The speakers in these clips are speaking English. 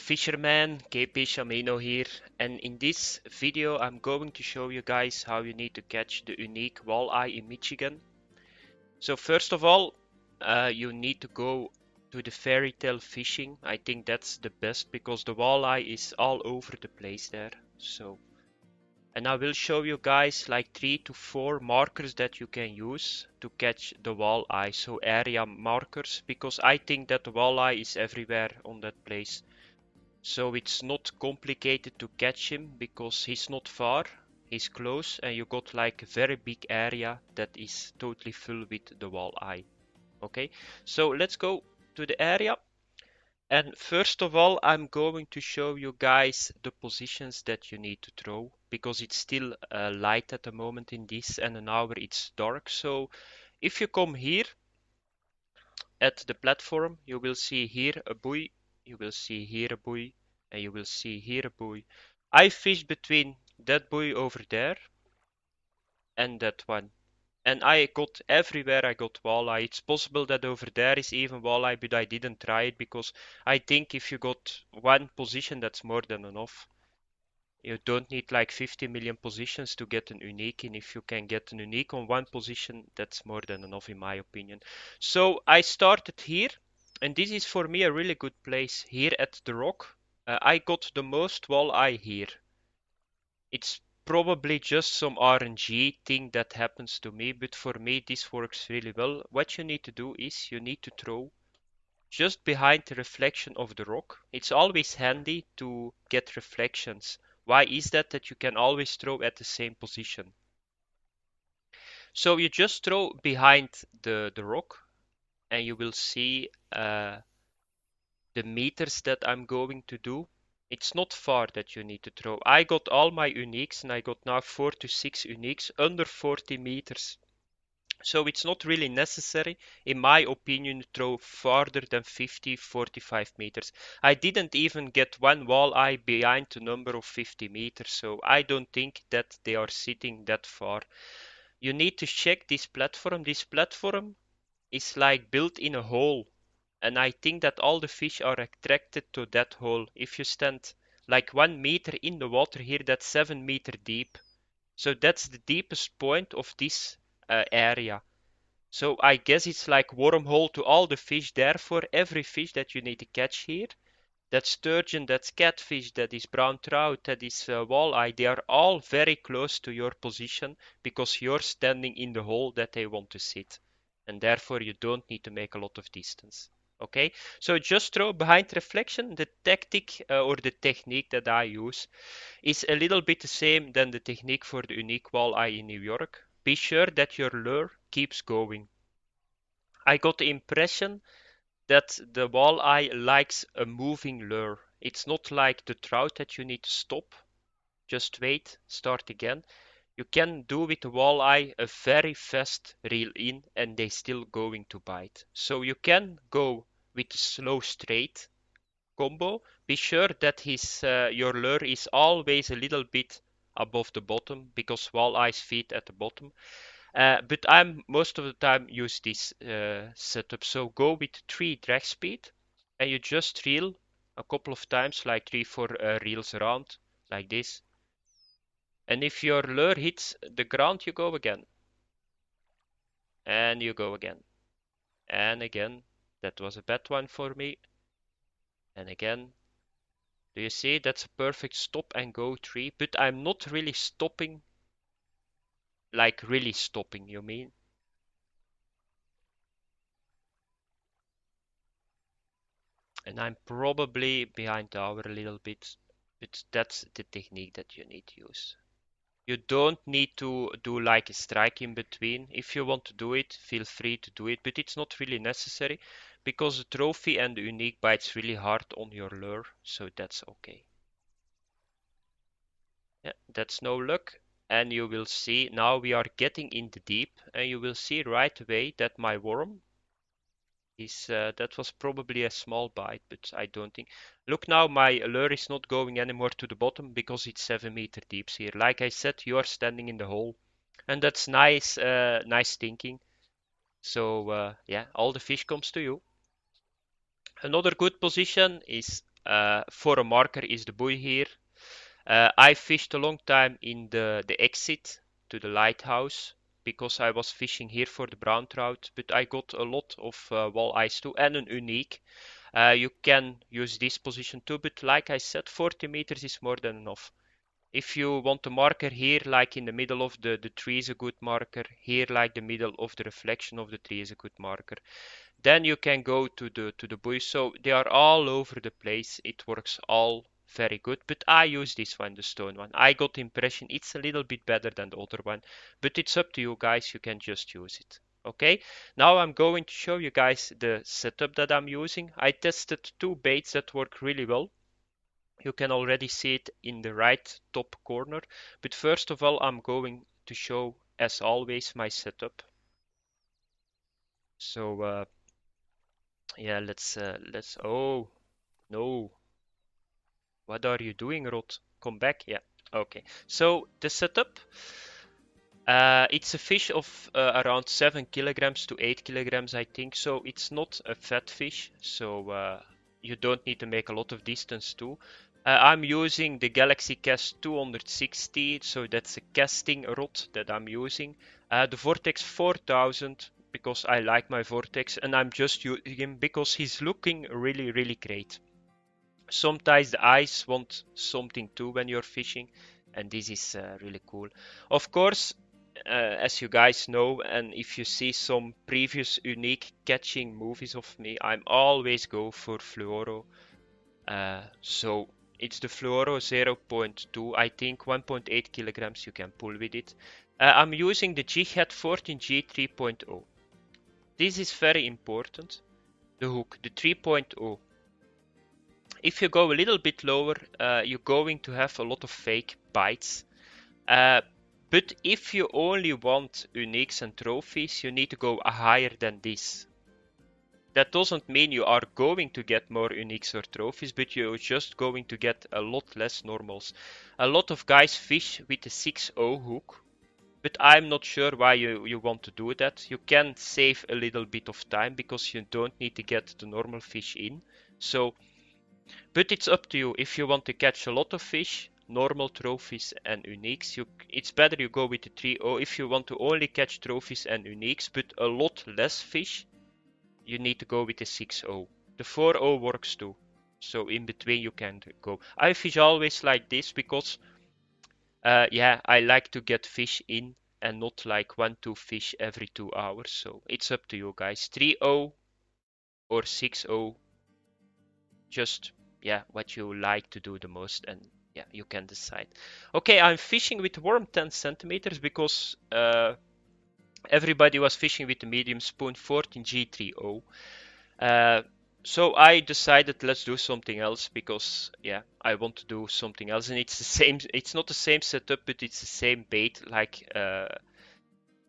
fisherman, KpShamino here, and in this video I'm going to show you guys how you need to catch the unique walleye in Michigan. So first of all, you need to go to the fairy tale fishing. I think that's the best because the walleye is all over the place there. And I will show you guys like 3 to 4 markers that you can use to catch the walleye. So area markers, because I think that the walleye is everywhere on that place. So it's not complicated to catch him because he's not far, he's close, and you got like a very big area that is totally full with the walleye. Okay, so let's go to the area. And first of all, I'm going to show you guys the positions that you need to throw because it's still light at the moment in this, and an hour it's dark. So if you come here at the platform, you will see here a buoy, you will see here a buoy, and you will see here a buoy. I fished between that buoy over there and that one. And I got everywhere I got walleye. It's possible that over there is even walleye, but I didn't try it because I think if you got one position, that's more than enough. You don't need like 50 million positions to get an unique, and if you can get an unique on one position, that's more than enough in my opinion. So I started here, and this is for me a really good place here at the rock. I got the most walleye here. It's probably just some RNG thing that happens to me, but for me this works really well. What you need to do is you need to throw just behind the reflection of the rock. It's always handy to get reflections. Why is that? That you can always throw at the same position. So you just throw behind the rock and you will see the meters that I'm going to do. It's not far that you need to throw. I got all my uniques and I got now 4 to 6 uniques under 40 meters. So it's not really necessary, in my opinion, to throw farther than 50, 45 meters. I didn't even get one walleye behind the number of 50 meters, so I don't think that they are sitting that far. You need to check this platform. This platform is like built in a hole, and I think that all the fish are attracted to that hole. If you stand like 1 meter in the water here, that's 7 meter deep. So that's the deepest point of this area. So I guess it's like wormhole to all the fish. Therefore, every fish that you need to catch here, that's sturgeon, that's catfish, that is brown trout, that is walleye, they are all very close to your position because you're standing in the hole that they want to sit. And therefore, you don't need to make a lot of distance. Okay, so just throw behind reflection. The tactic or the technique that I use is a little bit the same than the technique for the unique walleye in New York. Be sure that your lure keeps going. I got the impression that the walleye likes a moving lure. It's not like the trout that you need to stop, just wait, start again. You can do with the walleye a very fast reel in and they still going to bite. So you can go with a slow straight combo. Be sure that your lure is always a little bit above the bottom because walleyes feed at the bottom. But I'm most of the time use this setup. So go with 3 drag speed and you just reel a couple of times, like 3, 4 reels around, like this. And if your lure hits the ground, you go again. And you go again. And again. That was a bad one for me. And again. Do you see? That's a perfect stop and go 3. But I'm not really stopping, like really stopping, you mean? And I'm probably behind the hour a little bit, but that's the technique that you need to use. You don't need to do like a strike in between. If you want to do it, feel free to do it, but it's not really necessary because the trophy and the unique bites really hard on your lure, so that's okay. Yeah, that's no luck. And you will see now we are getting in the deep, and you will see right away that my worm is that was probably a small bite, but I don't think. Look now, my lure is not going anymore to the bottom because it's 7 meter deep here. Like I said, you are standing in the hole, and that's nice, nice thinking. So yeah, all the fish comes to you. Another good position is for a marker is the buoy here. I fished a long time in the exit to the lighthouse because I was fishing here for the brown trout, but I got a lot of walleyes too and an unique. You can use this position too, but like I said, 40 meters is more than enough. If you want a marker here, like in the middle of the tree is a good marker, here like the middle of the reflection of the tree is a good marker, then you can go to the buoy. So they are all over the place. It works all very good, but I use this one, the stone one. I got the impression it's a little bit better than the other one, but it's up to you guys. You can just use it. Okay, now I'm going to show you guys the setup that I'm using. I tested two baits that work really well. You can already see it in the right top corner, but first of all I'm going to show, as always, my setup. So yeah, let's oh no, what are you doing, Rod? Come back. Yeah, okay, so the setup, it's a fish of around 7 kilograms to 8 kilograms, I think. So it's not a fat fish, so you don't need to make a lot of distance too. I'm using the Galaxy Cast 260, so that's a casting rod that I'm using. The Vortex 4000, because I like my Vortex, and I'm just using him because he's looking really, really great. Sometimes the eyes want something too when you're fishing, and this is really cool. Of course, as you guys know, and if you see some previous unique catching movies of me, I'm always go for fluoro. So it's the fluoro 0.2, I think 1.8 kilograms you can pull with it. I'm using the Jig-Head 14G 3.0. This is very important. The hook, the 3.0. If you go a little bit lower, you're going to have a lot of fake bites. But if you only want uniques and trophies, you need to go higher than this. That doesn't mean you are going to get more uniques or trophies, but you're just going to get a lot less normals. A lot of guys fish with a 6.0 hook, but I'm not sure why you want to do that. You can save a little bit of time because you don't need to get the normal fish in. So, but it's up to you. If you want to catch a lot of fish, normal trophies and uniques, it's better you go with the 3.0. If you want to only catch trophies and uniques, but a lot less fish, you need to go with the 6.0. The 4.0 works too. So in between you can go. I fish always like this because yeah, I like to get fish in and not like 1-2 fish every 2 hours. So it's up to you guys. 3.0 or 6.0. Just, yeah, what you like to do the most, and yeah, you can decide. Okay, I'm fishing with worm 10 centimeters because everybody was fishing with the medium spoon 14G30. So I decided let's do something else because yeah, I want to do something else, and it's the same. It's not the same setup, but it's the same bait like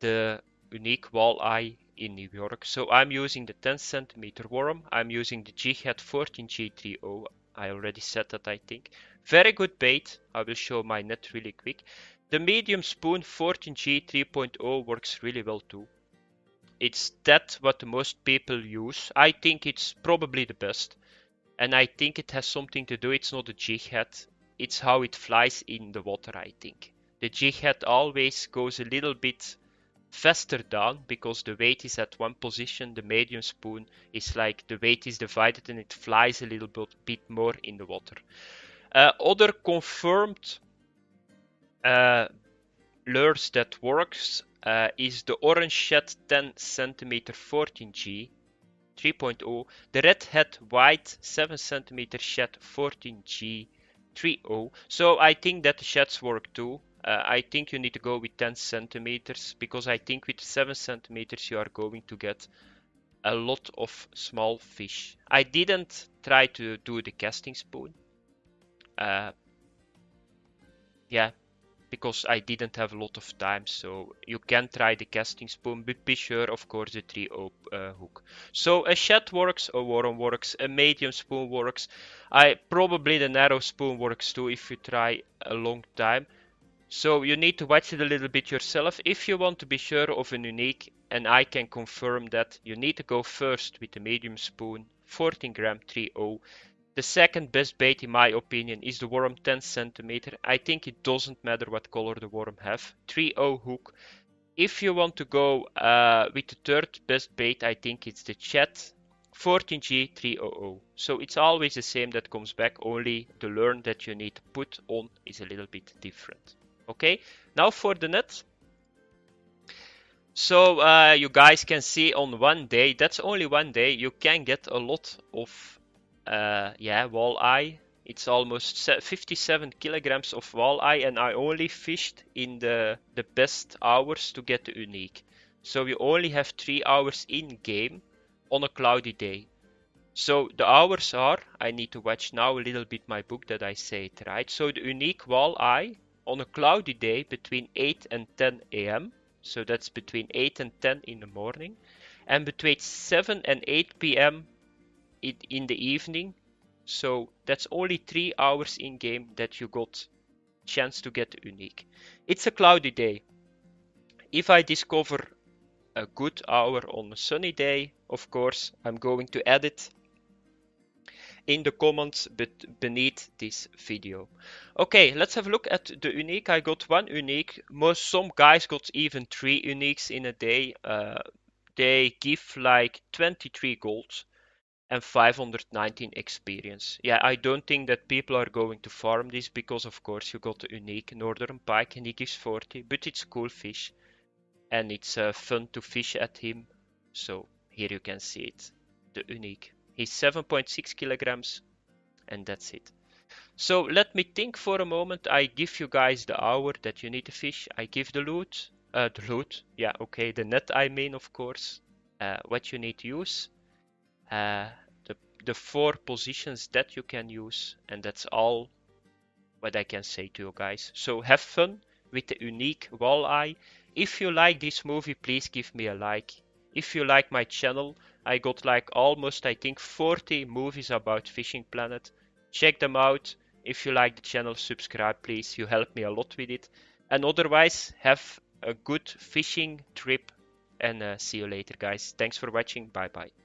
the unique walleye in New York. So I'm using the 10 centimeter worm. I'm using the Jig-Head 14G30. I already said that, I think. Very good bait. I will show my net really quick. The medium spoon 14G 3.0 works really well too. It's that what most people use. I think it's probably the best. And I think it has something to do. It's not a Jig-Head. It's how it flies in the water, I think. The Jig-Head always goes a little bit faster down because the weight is at one position. The medium spoon is like the weight is divided and it flies a little bit more in the water. Other confirmed lures that works is the orange shed 10 cm 14G 3.0, the red head white 7 cm shed 14G 3.0. So I think that the sheds work too. I think you need to go with 10 centimeters because I think with 7 centimeters you are going to get a lot of small fish. I didn't try to do the casting spoon. Yeah, because I didn't have a lot of time. So you can try the casting spoon, but be sure, of course, the 3.0 hook. So a shed works, a worm works, a medium spoon works. Probably the narrow spoon works too if you try a long time. So you need to watch it a little bit yourself if you want to be sure of an unique, and I can confirm that you need to go first with the medium spoon, 14 gram 3.0. The second best bait in my opinion is the worm 10 centimeter. I think it doesn't matter what color the worm have. 3/0 hook. If you want to go with the third best bait, I think it's the chat 14G 300. So it's always the same that comes back, only the lure that you need to put on is a little bit different. Okay, now for the net. So you guys can see on one day, that's only one day, you can get a lot of walleye. It's almost 57 kilograms of walleye, and I only fished in the best hours to get the unique. So you only have 3 hours in game on a cloudy day. So the hours are, I need to watch now a little bit my book that I say it right. So the unique walleye on a cloudy day between 8 and 10 a.m. So that's between 8 and 10 in the morning, and between 7 and 8 p.m. in the evening. So that's only 3 hours in game that you got chance to get the unique. It's a cloudy day. If I discover a good hour on a sunny day, of course, I'm going to add it in the comments beneath this video. Okay, let's have a look at the unique. I got one unique. Some guys got even 3 uniques in a day. They give like 23 gold and 519 experience. Yeah, I don't think that people are going to farm this because of course you got the unique northern pike and he gives 40, but it's a cool fish and it's fun to fish at him. So here you can see it, the unique. He's 7.6 kilograms and that's it. So let me think for a moment. I give you guys the hour that you need to fish. I give the loot, yeah, okay, the net I mean, of course, what you need to use, the 4 positions that you can use, and that's all what I can say to you guys. So have fun with the unique walleye. If you like this movie, please give me a like. If you like my channel, I got like almost I think 40 movies about Fishing Planet. Check them out. If you like the channel, subscribe please. You help me a lot with it. And otherwise, have a good fishing trip and see you later guys. Thanks for watching. Bye bye.